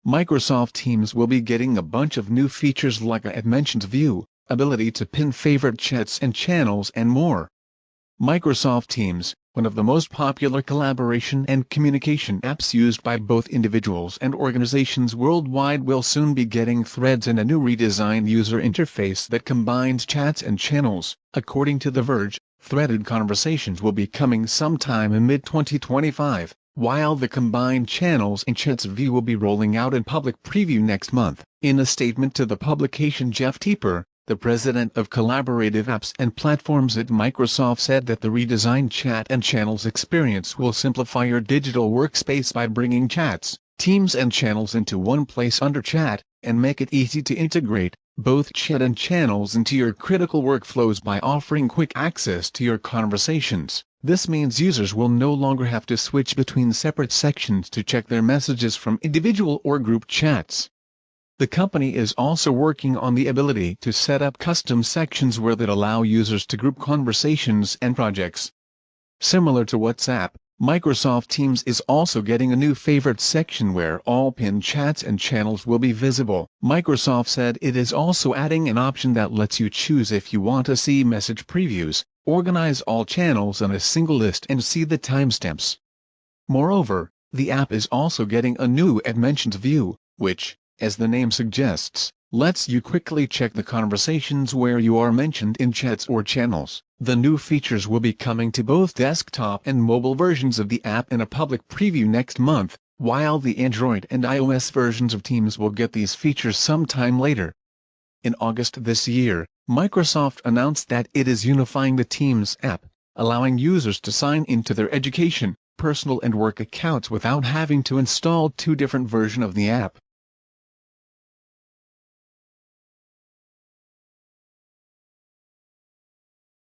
Microsoft Teams will be getting a bunch of new features like a mentions view, ability to pin favorite chats and channels and more. Microsoft Teams, one of the most popular collaboration and communication apps used by both individuals and organizations worldwide, will soon be getting threads and a new redesigned user interface that combines chats and channels. According to The Verge, threaded conversations will be coming sometime in mid-2025, while the combined channels and chats view will be rolling out in public preview next month. In a statement to the publication, Jeff Teper, the president of collaborative apps and platforms at Microsoft, said that the redesigned chat and channels experience will simplify your digital workspace by bringing chats, teams and channels into one place under chat, and make it easy to integrate both chat and channels into your critical workflows by offering quick access to your conversations. This means users will no longer have to switch between separate sections to check their messages from individual or group chats. The company is also working on the ability to set up custom sections that allow users to group conversations and projects. Similar to WhatsApp, Microsoft Teams is also getting a new favorite section where all pinned chats and channels will be visible. Microsoft said it is also adding an option that lets you choose if you want to see message previews, organize all channels on a single list, and see the timestamps. Moreover, the app is also getting a new Add Mentions view, which, as the name suggests, lets you quickly check the conversations where you are mentioned in chats or channels. The new features will be coming to both desktop and mobile versions of the app in a public preview next month, while the Android and iOS versions of Teams will get these features sometime later. In August this year, Microsoft announced that it is unifying the Teams app, allowing users to sign into their education, personal and work accounts without having to install two different versions of the app.